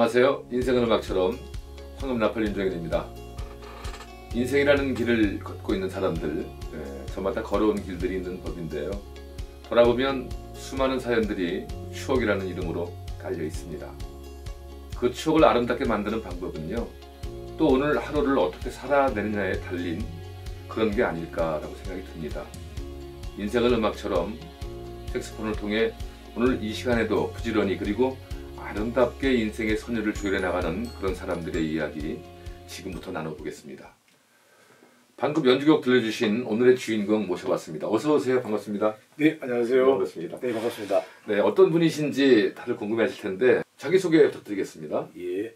안녕하세요. 인생은 음악처럼 황금나팔 윤정현입니다. 인생이라는 길을 걷고 있는 사람들, 저마다 걸어온 길들이 있는 법인데요. 돌아보면 수많은 사연들이 추억이라는 이름으로 깔려 있습니다. 그 추억을 아름답게 만드는 방법은요, 또 오늘 하루를 어떻게 살아내느냐에 달린 그런 게 아닐까라고 생각이 듭니다. 인생은 음악처럼 색소폰을 통해 오늘 이 시간에도 부지런히 그리고 아름답게 인생의 선율을 조율해 나가는 그런 사람들의 이야기 지금부터 나눠보겠습니다. 방금 연주곡 들려주신 오늘의 주인공 모셔봤습니다. 어서 오세요. 반갑습니다. 네, 안녕하세요. 반갑습니다. 네, 반갑습니다. 네, 어떤 분이신지 다들 궁금해하실 텐데 자기소개 부탁드리겠습니다. 예,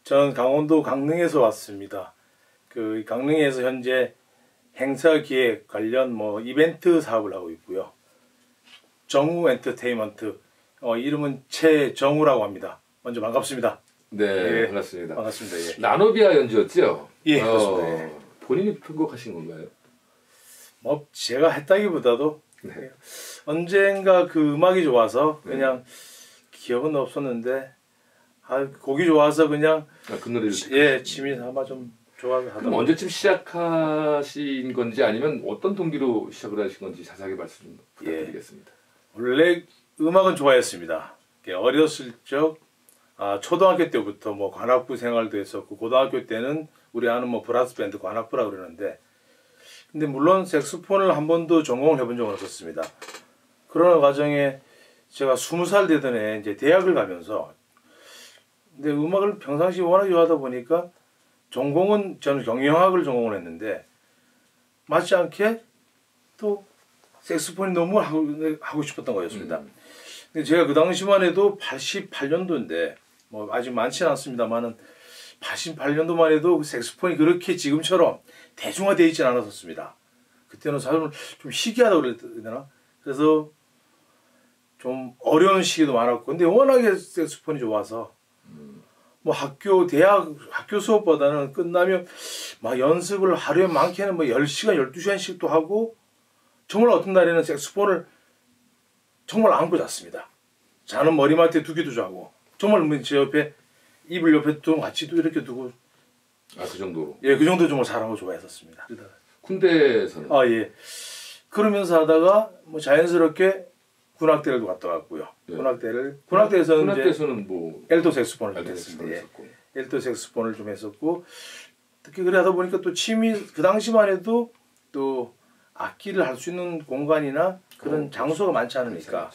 저는 강원도 강릉에서 왔습니다. 그 강릉에서 현재 행사 기획 관련 이벤트 사업을 하고 있고요. 정우 엔터테인먼트, 이름은 최정우라고 합니다. 먼저 반갑습니다. 네, 예, 반갑습니다. 반갑습니다. 예. 나노비아 연주였죠? 예, 그렇습니다. 예. 본인이 편곡하신 건가요? 제가 했다기보다도 네. 언젠가 그 음악이 좋아서 그냥 기억은 없었는데 곡이 좋아서 그냥 그 노래를 예, 취미 삼아 좀 좋아서 하다. 그럼 언제쯤 시작하신 건지 아니면 어떤 동기로 시작을 하신 건지 자세하게 말씀 좀 부탁드리겠습니다. 원래 음악은 좋아했습니다. 어렸을 적 초등학교 때부터 관악부 생활도 했었고, 고등학교 때는 우리 아는 브라스 밴드 관악부라고 그러는데, 근데 물론 색소폰을 한 번도 전공을 해본 적은 없었습니다. 그러는 과정에 제가 20살 되던 해 이제 대학을 가면서, 근데 음악을 평상시 워낙 좋아하다 보니까 전공은 저는 경영학을 전공을 했는데 맞지 않게 또 색소폰이 너무 하고 싶었던 거였습니다. 근데 제가 그 당시만 해도 88년도인데 아직 많지는 않습니다만은 88년도만 해도 색소폰이 그렇게 지금처럼 대중화되어 있지는 않았었습니다. 그때는 사실 좀 희귀하다고 그래야 되나? 그래서 좀 어려운 시기도 많았고, 근데 워낙에 색소폰이 좋아서 학교 수업보다는 끝나면 연습을 하루에 많게는 10시간, 12시간씩도 하고, 정말 어떤 날에는 색소폰을 정말 안고 잤습니다. 자는 머리맡에 두기도 자고, 정말 제 옆에, 이불 옆에 좀 같이 이렇게 두고. 그 정도로? 예, 그 정도 정말 잘하고 좋아했었습니다. 군대에서는? 예. 그러면서 하다가 자연스럽게 군악대를 갔다 왔고요. 네. 군악대에서는 엘도 색소폰을 좀 했습니다. 예. 엘도 색소폰을 좀 했었고, 특히 그래 하다 보니까 또 그 당시만 해도 또 악기를 할 수 있는 공간이나 그런 장소가 많지 않으니까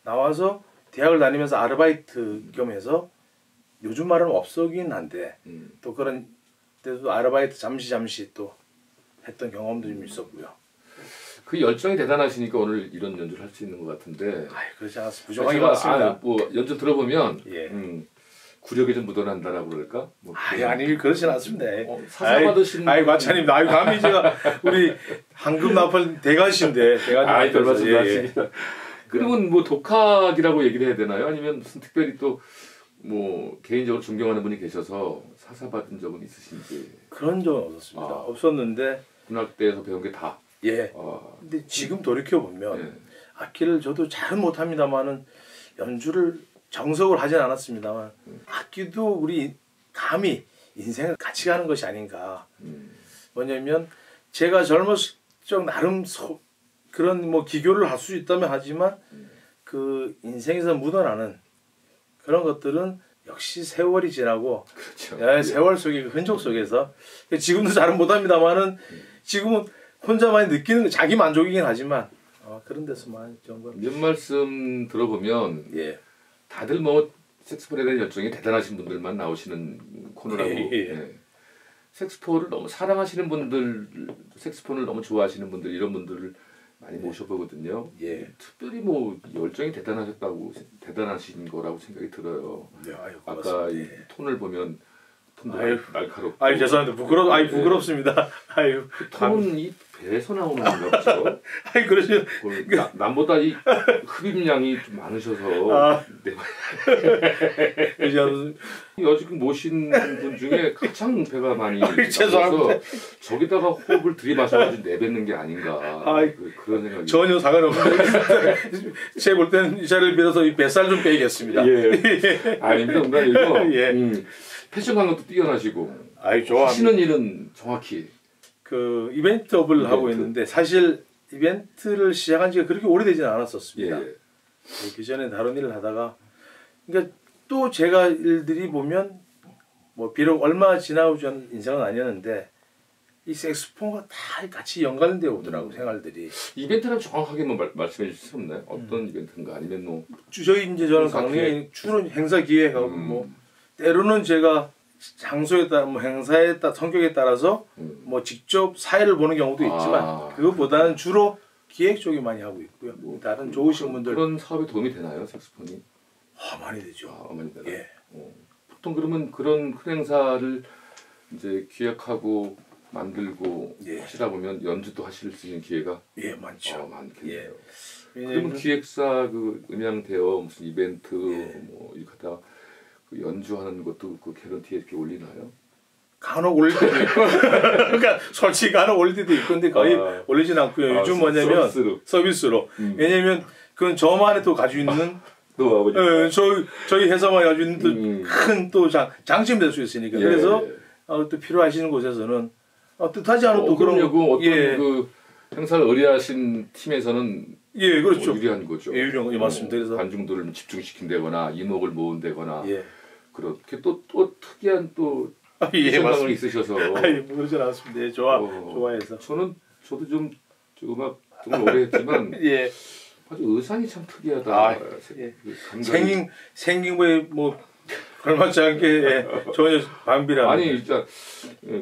나와서 대학을 다니면서 아르바이트 겸해서, 요즘 말은 없어긴 한데 또 그런 때도 아르바이트 잠시 또 했던 경험도 좀 있었고요. 그 열정이 대단하시니까 오늘 이런 연주를 할 수 있는 것 같은데. 그렇지 않습니다. 부족한 게 많습니다. 연주 들어보면 예. 구력이 좀 묻어난다라고 그럴까? 아니 그렇진 않습니다. 사사 받으신 마찬가지입니다. 감히 제가 우리 황금나팔 대가신데 별 말씀하십니다. 그러면 독학이라고 얘기를 해야 되나요? 아니면 무슨 특별히 또 개인적으로 존경하는 분이 계셔서 사사 받은 적은 있으신지? 그런 적은 없었습니다. 없었는데 군악대에서 배운 게 다. 예. 근데 지금 돌이켜 보면 악기를 저도 잘은 못합니다만은 연주를 정석으로 하진 않았습니다만 악기도 우리 감히 인생을 같이 가는 것이 아닌가. 뭐냐면 제가 젊었을 적 나름 그런 기교를 할 수 있다면 하지만 그 인생에서 묻어나는 그런 것들은 역시 세월이 지나고, 그렇죠. 세월 속의 흔적 속에서 지금도 잘은 못합니다만은 지금은 혼자만 느끼는 자기 만족이긴 하지만 그런 데서만 정말 몇 말씀 들어보면 다들 색소폰에 대한 열정이 대단하신 분들만 나오시는 코너라고. 색소폰을 너무 사랑하시는 분들, 색소폰을 너무 좋아하시는 분들, 이런 분들을 많이 모셔보거든요. 특별히 열정이 대단하신 거라고 생각이 들어요. 아까 이 톤을 보면 톤도 날카롭고. 죄송합니다. 부끄럽습니다. 그 톤이 배에서 나오는 건가 보죠. 아니 그러죠. 남보다 이 흡입량이 좀 많으셔서 아. 네. 그죠. 여지껏 모신 분 중에 가장 배가 많이 죄송합니다. 나와서 저기다가 호흡을 들이마셔가지고 내뱉는 게 아닌가 그런 생각이 전혀 상관없는데 제가 볼 때는 이 자리를 빌어서 이 뱃살 좀 빼겠습니다. 예. 아닙니다. 농담이고 예. 패션 감각도 뛰어나시고 아이 좋아합니다. 하시는 일은 정확히 그 이벤트업을 하고 있는데 사실 이벤트를 시작한 지가 그렇게 오래되지는 않았었습니다. 예. 그 전에 다른 일을 하다가 그러니까 또 제가 일들이 보면 뭐 비록 얼마 지나고 전 인생은 아니었는데 이 색소폰과 다 같이 연관되어 오더라고 생활들이. 이벤트는 정확하게 한번 말씀해 주실 수 없나요? 어떤 이벤트인가 아니면 뭐 저희 이제 저는 강릉에 주로 행사 기획하고 뭐 때로는 제가 장소에 따라 뭐 행사에 따라 성격에 따라서 뭐 직접 사회를 보는 경우도 있지만 그것보다는 주로 기획 쪽에 많이 하고 있고요. 뭐 다른 좋으신 분들 그런 사업에 도움이 되나요, 색소폰이? 많이 되죠. 많이 되나요? 예. 보통 그러면 그런 큰 행사를 이제 기획하고 만들고 예. 하시다 보면 연주도 하실 수 있는 기회가 많죠. 많겠네요. 예. 그러면 기획사 그 음향 대여 무슨 이벤트 예. 뭐 이렇게 하다가 그 연주하는 것도 그 개런티에 이렇게 올리나요? 간혹 올릴 때도 있고 그러니까 솔직히 간혹 올릴 때도 있고 근데 거의 올리진 않고요. 요즘 뭐냐면 서비스로. 왜냐면 그건 저만의 또 가지고 있는 또 아버지 저희 회사만 가지고 있는 큰 또 장점이 될 수 있으니까. 예. 그래서 또 필요하시는 곳에서는 뜻하지 않은 또 그런 어떤 그 행사를 의뢰하신 팀에서는 예 그렇죠. 유리한 거죠. 예, 유리한 거 맞습니다. 그래서 관중들을 집중시킨다거나 인목을 모은다거나 예. 그렇게 또 특이한 또 예, 생각을 있으셔서 모르지 않았습니다. 예, 좋아해서 저도 좀 음악 정말 오래 했지만 예. 아주 의상이 참 특이하다. 예. 생긴 거에 뭐 걸맞지 않게 예, 전혀 반비라. 아니 진짜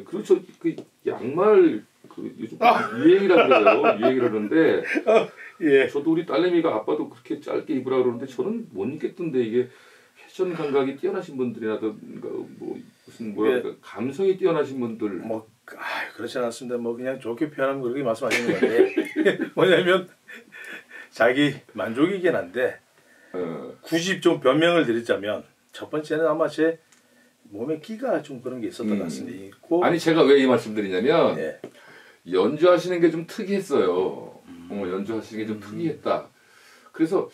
그렇죠. 그 양말 그 요즘 유행이라 그래요. 유행이라는데 예. 저도 우리 딸내미가 아빠도 그렇게 짧게 입으라 그러는데 저는 못 입겠던데 이게 패션 감각이 뛰어나신 분들이라든가 뭐 무슨 뭐랄까 예. 감성이 뛰어나신 분들 뭐 그렇지 않았습니다. 뭐 그냥 좋게 표현하면 그렇게 말씀하시는 건데 뭐냐면 자기 만족이긴 한데 굳이 좀 변명을 드리자면 첫 번째는 아마 제 몸에 끼가 좀 그런 게 있었던 것 같습니다. 있고 아니 제가 왜 이 말씀드리냐면 예. 연주하시는 게 좀 특이했어요. 연주하시는 게 좀 특이했다. 그래서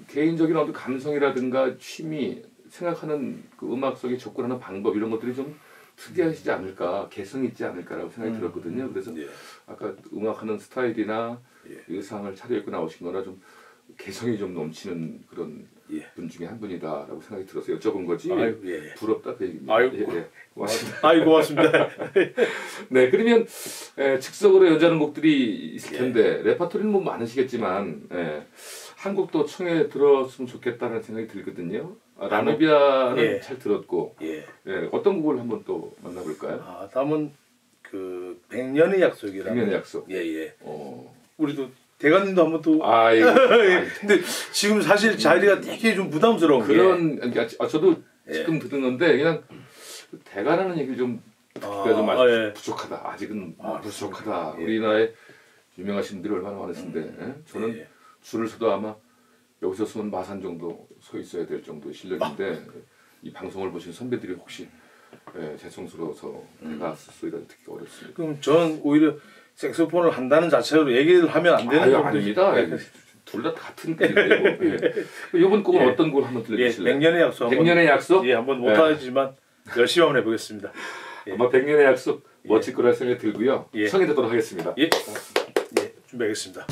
개인적인 어떤 감성이라든가 취미, 생각하는 그 음악 속에 접근하는 방법 이런 것들이 좀 특이하시지 않을까, 개성 있지 않을까라고 생각이 들었거든요. 그래서 예. 아까 음악하는 스타일이나 예. 의상을 차려입고 나오신 거나 좀 개성이 좀 넘치는 그런 예. 분 중에 한 분이다라고 생각이 들어서 여쭤본 거지. 아이고, 예. 부럽다 그 얘기입니다. 아이고, 예. 고맙습니다. 아이고 고맙습니다. 네, 그러면 즉석으로 연주하는 곡들이 있을 텐데 레퍼토리는 뭐 많으시겠지만 한 곡도 청해 들었으면 좋겠다는 생각이 들거든요. 라누비아는 잘 들었고 어떤 곡을 한번 또 만나볼까요? 다음은 그 백년의 약속이라는. 백년의 약속. 예예. 우리도 대관님도 한번 또. 예. 근데 지금 사실 자리가 되게 좀 부담스러운 그런 그러니까 저도 지금 듣는 건데 그냥 대가라는 얘기 좀 부족하다. 아직은 부족하다. 우리나라에 유명하신 분들이 얼마나 많으신데 저는 줄을 서도 아마 여기서 서면 마산 정도 서 있어야 될 정도의 실력인데 이 방송을 보신 선배들이 혹시 죄송스러워서 대가 소리가 듣기 어렵습니다. 그럼 저는 오히려 색소폰을 한다는 자체로 얘기를 하면 안 되는 거죠? 아닙니다. 둘 다 같은 곡이고 이번 곡은 어떤 곡을 한번 들려주실래요? 백년의 약속. 백년의 약속? 예, 한번 못하지만 열심히 한번 해보겠습니다. 아마 백년의 약속 멋질 거라 생각이 들고요. 청해 듣도록 하겠습니다. 예, 준비하겠습니다.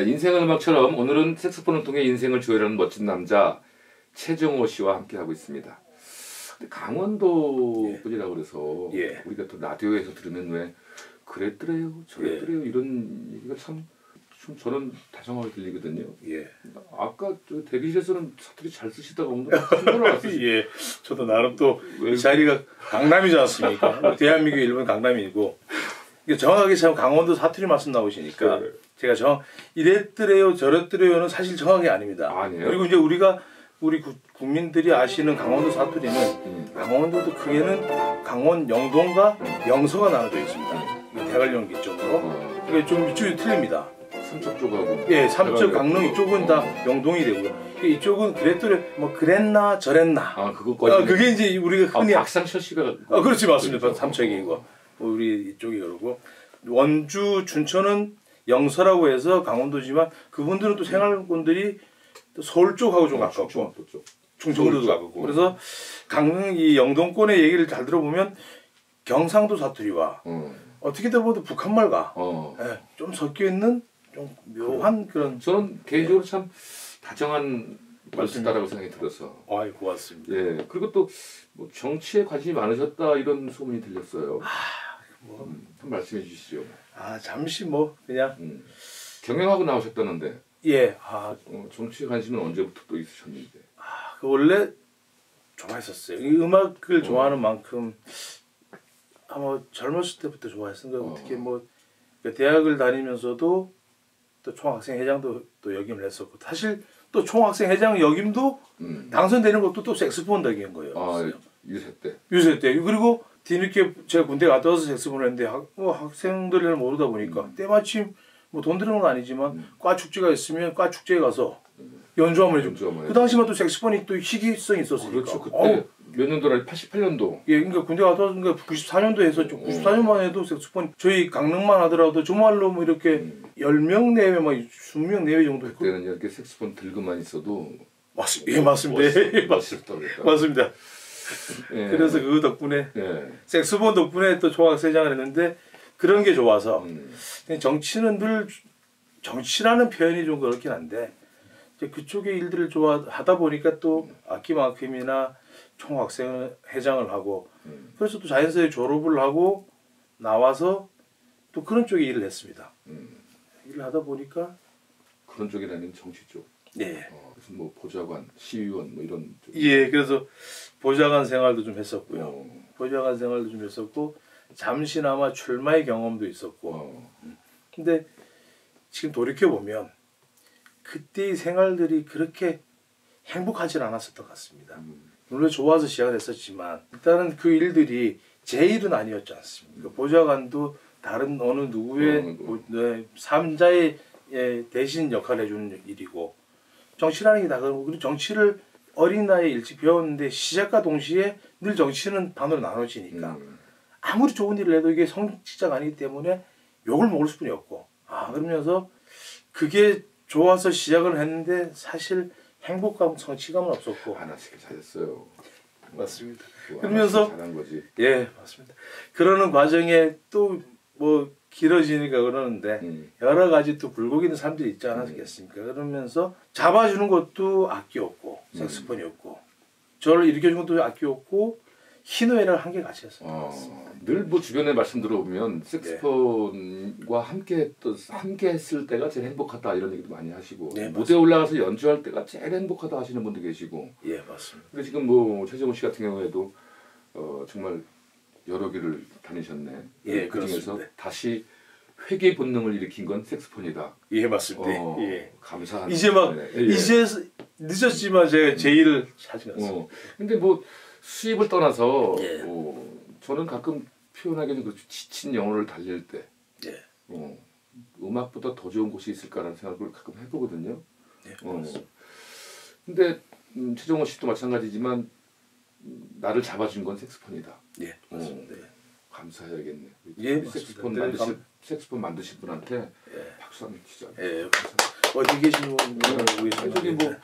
네, 인생은 음악처럼 오늘은 색소폰을 통해 인생을 조율하는 멋진 남자 최정호 씨와 함께 하고 있습니다. 근데 강원도 분이라고 그래서 예. 우리가 또 라디오에서 들으면 왜 그랬더래요, 저랬더래요 이런 얘기가 참 저는 다정하게 들리거든요. 예. 아까 저 대기실에서는 사투리 잘 쓰시다가 오늘 한국어로 왔어요. 예. 저도 나름 또 이 자리가 강남이지 않습니까? 대한민국 일본 강남이고 이게 정확하게 참 강원도 사투리 말씀 나오시니까 네. 제가 이랬더래요 저랬더래요는 사실 정확히 아닙니다. 아니에요? 그리고 이제 우리 국민들이 아시는 강원도 사투리는 강원도도 크게는 강원 영동과 영서가 나눠져 있습니다. 대관령 이쪽으로. 이게 좀 이쪽이 틀립니다. 삼척 쪽하고. 예, 삼척 강릉 이쪽은 다 영동이 되고요. 이쪽은 그랬더래 뭐 그랬나 저랬나. 아 그거까지. 그게 이제 우리가 흔히 박상철 씨가. 그렇지 맞습니다. 그렇죠. 삼척이고 우리 이쪽이 그러고 원주 춘천은 영서라고 해서 강원도지만 그분들은 또 생활권들이 또 서울 쪽하고 좀 가깝고 충청도도 가깝고 그래서 강릉 이 영동권의 얘기를 잘 들어보면 경상도 사투리와 어떻게 보면 북한말과 좀 섞여 있는 좀 묘한 그런. 저는 개인적으로 참 다정한 말씀다라고 생각이 들어서. 아이 고맙습니다. 예. 그리고 또 뭐 정치에 관심이 많으셨다 이런 소문이 들렸어요. 한 말씀해 주시죠. 잠시 뭐 그냥 경영하고 나오셨다는데. 예. 정치에 관심은 언제부터 또 있으셨는데. 그 원래 좋아했었어요. 이 음악을 좋아하는 만큼 아마 젊었을 때부터 좋아했으니까 어떻게 뭐 대학을 다니면서도 또 총학생 회장도 또 역임을 했었고 사실 또 총학생 회장 역임도 당선되는 것도 또 색소폰 덕인 거예요. 유세 때. 유세 때. 그리고 뒤늦게 제가 군대 갔다 와서 색소폰을 했는데 학생들을 모르다 보니까 때마침 뭐 돈 드는 건 아니지만 과 축제가 있으면 과 축제에 가서 연주함을 해주고 그 당시만 또 색소폰이 또 희귀성이 있었으니까. 그렇죠. 그때 몇 년도라 88년도. 예, 그러니까 군대 갔다 와서 94년도에 했었죠. 94년만 해도 색소폰 저희 강릉만 하더라도 주말로 뭐 이렇게 10명 내외 뭐 20명 내외 정도 했고. 그때는 이렇게 색소폰 들고만 있어도 맞습니다. 예, 맞습니다. 멋있다 그랬다. 맞습니다. 예. 그래서 그 덕분에 예. 색소폰 덕분에 또 총학생회장을 했는데 그런 게 좋아서 정치는 늘 정치라는 표현이 좀 그렇긴 한데 이제 그쪽의 일들을 좋아하다 보니까 또 악기만큼이나 총학생회장을 하고 그래서 또 자연스레 졸업을 하고 나와서 또 그런 쪽의 일을 했습니다. 일을 하다 보니까 그런 쪽이라는 정치 쪽. 네. 무슨 뭐 보좌관, 시의원 뭐 이런 쪽. 예, 그래서 보좌관 생활도 좀 했었고요. 보좌관 생활도 좀 했었고 잠시나마 출마의 경험도 있었고. 근데 지금 돌이켜 보면 그때의 생활들이 그렇게 행복하지 않았었던 것 같습니다. 물론 좋아서 시작을 했었지만 일단은 그 일들이 제 일은 아니었지 않습니까? 보좌관도 다른 어느 누구의 삼자의 대신 역할을 해주는 일이고 정치라는 게 다 그런 거고 그리고 정치를 어린 나이에 일찍 배웠는데 시작과 동시에 늘 정치는 반으로 나눠지니까 아무리 좋은 일을 해도 이게 성취자가 아니기 때문에 욕을 먹을 수뿐이 없고 그러면서 그게 좋아서 시작을 했는데 사실 행복감, 성취감은 없었고 안 하시길 잘했어요. 맞습니다. 그러면서 잘한 거지. 예, 맞습니다. 그러는 과정에 또 뭐 길어지니까 그러는데 여러 가지 또 굴곡 있는 사람들이 있지 않았겠습니까? 그러면서 잡아주는 것도 악기였고 색소폰이었고 저를 일으켜주는 것도 악기였고 희노애락을 한개 같이 했어요. 늘 뭐 주변에 말씀 들어보면 색소폰과 함께 했을 때가 제일 행복하다 이런 얘기도 많이 하시고 무대에 올라가서 연주할 때가 제일 행복하다 하시는 분도 계시고. 예, 맞습니다. 근데 지금 뭐 최정호 씨 같은 경우에도 정말 여러 길을 다니셨네. 예, 그 중에서 그렇습니다. 다시 회귀 본능을 일으킨 건 색소폰이다. 예, 맞습니다. 예. 감사한. 이제 막 이제 늦었지만 제가 제 일을 찾아갔어요. 근데 뭐 수입을 떠나서 저는 가끔 표현하기 좀 그렇죠. 지친 영혼을 달랠 때 음악보다 더 좋은 곳이 있을까라는 생각을 가끔 해보거든요. 근데 최정호 씨도 마찬가지지만 나를 잡아준 건 색소폰이다. 예, 맞습니다. 감사해야겠네. 예, 색소폰 만드신 분한테 박수 한번 치자. 예, 어디 계신 분 저기 뭐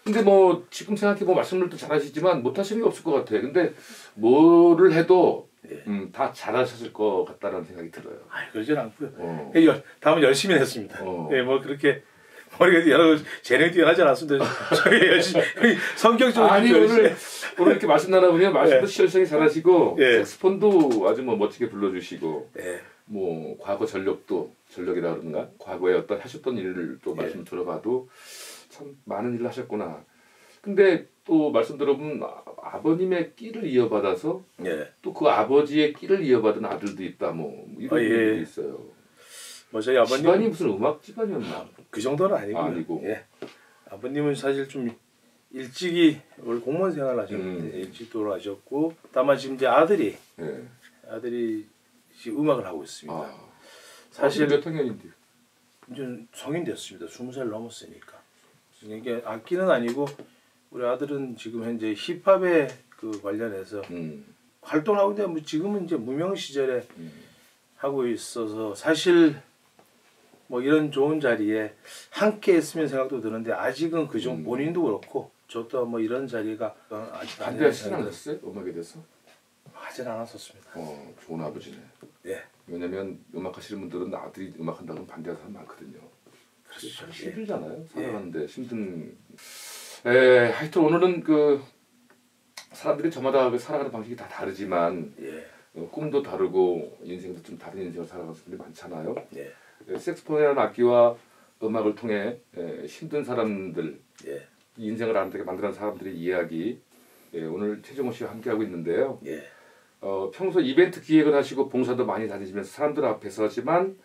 근데 뭐 지금 생각해 보면 말씀을 또 잘하시지만 못하시는 게 없을 것 같아. 근데 뭐를 해도 다 잘하셨을 것 같다라는 생각이 들어요. 그러진 않고요. 다음은 열심히 했습니다. 뭐 그렇게 머리가 여러 재능이 뛰어나지 않았습니다. 저희 열심히 성격적으로 아니 오늘 이렇게 말씀 나눠보면 말씀도 예. 시원시원하게 잘하시고 예. 색스폰도 아주 뭐 멋지게 불러주시고 예. 뭐 과거 전력이라 그런가 과거에 어떤 하셨던 일을 또 말씀 예. 들어봐도 참 많은 일을 하셨구나. 근데 또 말씀 들어보면 아버님의 끼를 이어받아서 예. 또 그 아버지의 끼를 이어받은 아들도 있다 뭐 이런 예. 일이 있어요. 뭐 저희 아버님 집안이 무슨 음악 집안이었나? 그 정도는 아니고. 아니고. 예. 아버님은 사실 좀 일찍이 원래 공무원 생활을 하셨는데 일찍 돌아가셨고 다만 지금 이제 아들이 지금 음악을 하고 있습니다. 아, 사실 몇 학년인데? 이제 성인 됐습니다. 20살 넘었으니까. 이게 악기는 아니고 우리 아들은 지금 현재 힙합에 그 관련해서 활동하고 있는데 뭐 지금은 이제 무명 시절에 하고 있어서 사실 뭐 이런 좋은 자리에 함께 했으면 생각도 드는데 아직은 그 정도 본인도 그렇고 저도 뭐 이런 자리가 아직 반대하시진 않았어요? 음악에 대해서? 하진 않았었습니다. 좋은 아버지네. 네. 왜냐면 음악 하시는 분들은 아들이 음악 한다고 반대하는 사람 많거든요. 그렇죠. 힘들잖아요. 살아가는데 힘든. 하여튼 오늘은 그 사람들이 저마다 그 살아가는 방식이 다 다르지만 예. 꿈도 다르고 인생도 좀 다른 인생을 살아가는 사람들이 많잖아요. 예. 색스폰이라는 악기와 음악을 통해 힘든 사람들, 예. 인생을 아름답게 만드는 사람들의 이야기 오늘 최정호 씨와 함께하고 있는데요. 예. 평소 이벤트 기획을 하시고 봉사도 많이 다니시면서 사람들 앞에서 하지만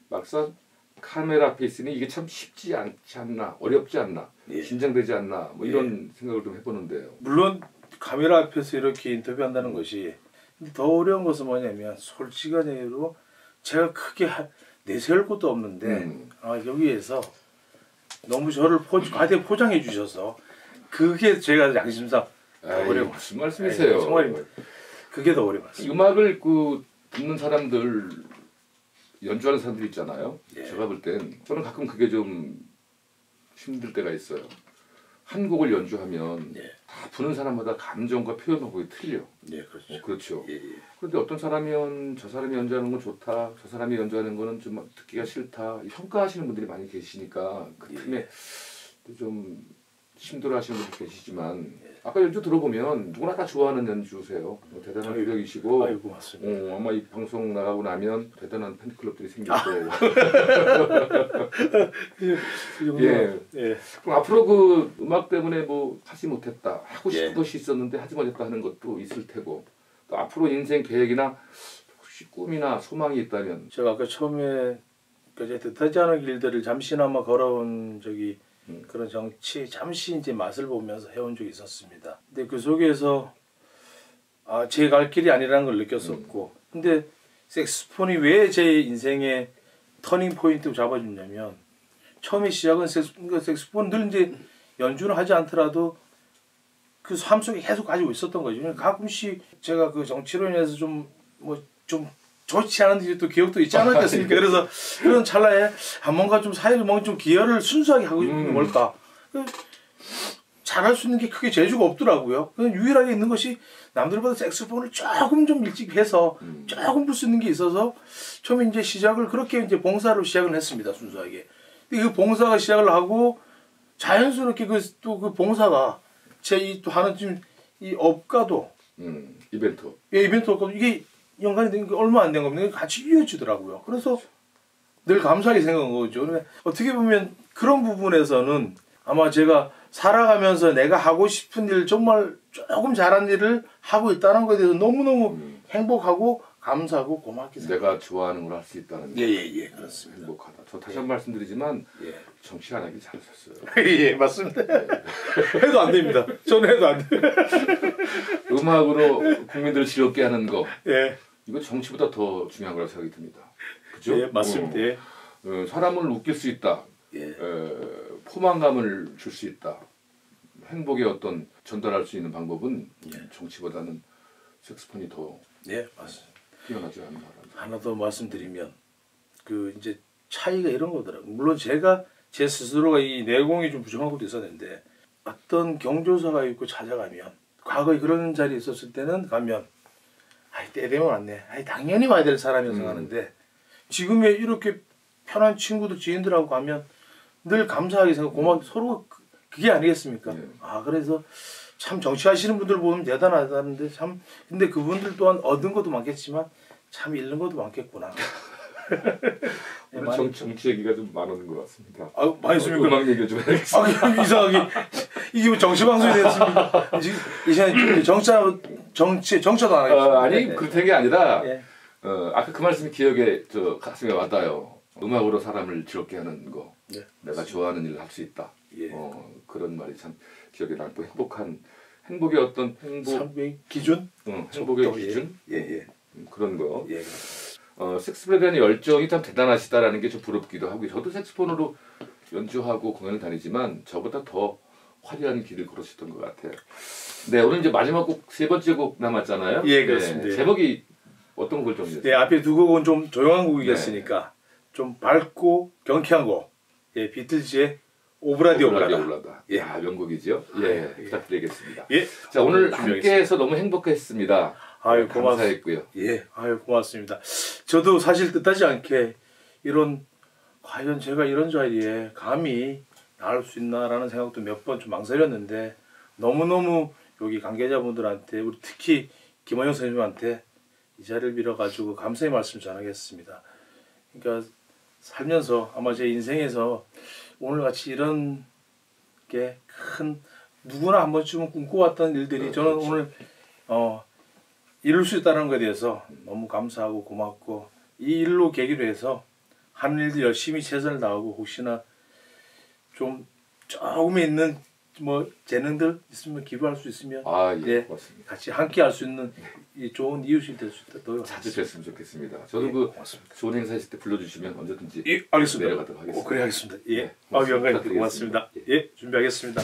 막상 카메라 앞에 있으니 이게 참 쉽지 않지 않나, 어렵지 않나, 예. 긴장되지 않나 뭐 이런 생각을 좀 해보는데요. 물론 카메라 앞에서 이렇게 인터뷰한다는 것이 근데 더 어려운 것은 뭐냐면 솔직한 얘기로 제가 크게 내세울 것도 없는데 여기에서 너무 저를 과대 포장해 주셔서 그게 제가 양심상 어려워. 무슨 말씀이세요? 정말 그게 더 어려웠어요. 음악을 듣는 사람들 연주하는 사람들 있잖아요. 예. 제가 볼 땐 저는 가끔 그게 좀 힘들 때가 있어요. 한 곡을 연주하면 예. 다 부는 사람마다 감정과 표현 방법이 틀려. 예, 그렇죠. 그렇죠. 예, 예. 그런데 어떤 사람은 저 사람이 연주하는 건 좋다, 저 사람이 연주하는 거는 좀 듣기가 싫다 평가하시는 분들이 많이 계시니까 그 틈에 좀 힘들어하시는 분들 계시지만 아까 연주 들어보면 누구나 다 좋아하는 연주세요. 대단한 노력이시고 아이고 맞습니다. 아마 이 방송 나가고 나면 대단한 팬클럽들이 생길 거예요. 예. 예. 그럼 앞으로 그 음악 때문에 뭐 하지 못했다, 하고 싶은 예. 것이 있었는데 하지 못했다 하는 것도 있을 테고 또 앞으로 인생 계획이나 혹시 꿈이나 소망이 있다면 제가 아까 처음에 이제 뜻하지 않은 길들을 잠시나마 걸어온 그런 정치 잠시 이제 맛을 보면서 해온 적이 있었습니다. 근데 그 속에서 제 갈 길이 아니라는 걸 느꼈었고, 근데 색스폰이 왜 제 인생의 터닝 포인트로 잡아줬냐면 처음에 시작은 색스폰 늘 이제 연주는 하지 않더라도 그 삶 속에 계속 가지고 있었던 거죠. 가끔씩 제가 그 정치로 인해서 좀 좋지 않은 일이 또 기억도 있지 않았겠습니까? 그래서 그런 찰나에 뭔가 좀 사회를 뭔가 좀 기여를 순수하게 하고 있는 게 뭘까? 잘할 수 있는 게 크게 재주가 없더라고요. 유일하게 있는 것이 남들보다 색소폰을 조금 좀 일찍 해서 조금 불 수 있는 게 있어서 처음에 이제 시작을 그렇게 이제 봉사로 시작을 했습니다. 순수하게. 근데 그 봉사가 시작을 하고 자연스럽게 그 봉사가 제 또 하는 지금 이 업과도 이벤트 이벤트 업과도 이게 연관이 된 게 얼마 안 된 겁니다. 같이 이어지더라고요. 그래서 늘 감사하게 생각한 거죠. 그러니까 어떻게 보면 그런 부분에서는 아마 제가 살아가면서 내가 하고 싶은 일 정말 조금 잘한 일을 하고 있다는 것에 대해서 너무너무 행복하고 감사하고 고맙게 생각합니다. 내가 좋아하는 걸 할 수 있다는 거. 예, 그렇습니다. 행복하다. 저 다시 한 번 말씀드리지만 정치 안 하길 잘하셨어요. 예, 맞습니다. 해도 안 됩니다. 저는 해도 안 돼요. 음악으로 국민들을 즐겁게 하는 거. 예. 이거 정치보다 더 중요한 거라고 생각이 듭니다. 그죠? 예, 맞습니다. 예. 사람을 웃길 수 있다. 예. 포만감을 줄 수 있다. 행복의 어떤 전달할 수 있는 방법은 정치보다는 색스폰이 더 맞습니다. 뛰어나지 않나. 하나 더 말씀드리면 이제 차이가 이런 거더라고요. 물론 제가 제 스스로가 이 내공이 좀 부족한 것도 있었는데 어떤 경조사가 있고 찾아가면 과거에 그런 자리에 있었을 때는 가면 때 되면 왔네. 당연히 와야 될 사람이라고 생각하는데 지금의 이렇게 편한 친구들 지인들하고 가면 늘 감사하게 생각, 고마워 서로 그게 아니겠습니까? 예. 아 그래서 참 정치하시는 분들 보면 대단하다는데 참 근데 그분들 또한 얻은 것도 많겠지만 참 잃는 것도 많겠구나. 네, 오늘 정치 얘기가 좀 많은 것 같습니다. 아 많이 씁니까? 음악 얘기 좀 해야겠습니다. 아 이상하게 이게 뭐 정치 방송이 됐습니까? 이제 정치도 안 하겠습니다. 아니 그렇다는 게 아니라 예. 아까 그 말씀이 기억에 가슴에 와닿아요. 음악으로 사람을 즐겁게 하는 거. 네. 내가 좋아하는 일을 할 수 있다. 예. 그런 말이 참 기억에 남고 행복의 어떤 삶의 기준? 행복의 기준? 예. 그런 거. 예. 색스폰에 대한 열정이 참 대단하시다라는 게 좀 부럽기도 하고 저도 색스폰으로 연주하고 공연을 다니지만 저보다 더 화려한 길을 걸으셨던 것 같아요. 네, 오늘 이제 마지막 곡 세 번째 곡 남았잖아요. 예, 그렇습니다. 네, 제목이 어떤 곡을 정리했어요? 네, 앞에 두 곡은 좀 조용한 곡이었으니까 좀 밝고 경쾌한 곡. 예, 비틀즈의 오브라디 오브라다. 예, 명곡이죠. 예, 부탁드리겠습니다. 예. 자, 오늘 함께해서 너무 행복했습니다. 아유, 감사했고요. 예, 아유 고맙습니다. 저도 사실 뜻하지 않게 과연 제가 이런 자리에 감히 나올 수 있나라는 생각도 몇 번 좀 망설였는데 너무너무 여기 관계자분들한테 우리 특히 김원영 선생님한테 이 자리를 빌어가지고 감사의 말씀 전하겠습니다. 그러니까 살면서 아마 제 인생에서 오늘같이 이런 게 큰 누구나 한 번쯤은 꿈꿔왔던 일들이 저는 그렇죠. 오늘 이룰 수 있다는 것에 대해서 너무 감사하고 고맙고 이 일로 계기로 해서 하는 일들 열심히 최선을 다하고 혹시나 좀 조금 있는 뭐 재능들 있으면 기부할 수 있으면 예, 고맙습니다. 같이 함께 할 수 있는 이 좋은 이웃이 될 수 있도록 자주 뵀으면 좋겠습니다. 저도 고맙습니다. 좋은 행사 있을 때 불러주시면 언제든지 알겠습니다. 내려가도록 하겠습니다. 그래 하겠습니다. 예, 네, 고맙습니다. 고맙습니다. 예, 준비하겠습니다.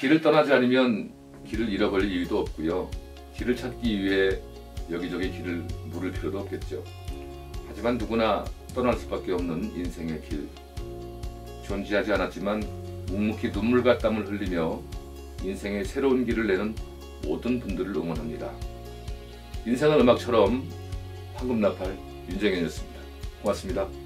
길을 떠나지 않으면 길을 잃어버릴 이유도 없고요. 길을 찾기 위해 여기저기 길을 물을 필요도 없겠죠. 하지만 누구나 떠날 수밖에 없는 인생의 길. 존재하지 않았지만 묵묵히 눈물과 땀을 흘리며 인생의 새로운 길을 내는 모든 분들을 응원합니다. 인생은 음악처럼 황금나팔 윤정현이었습니다. 고맙습니다.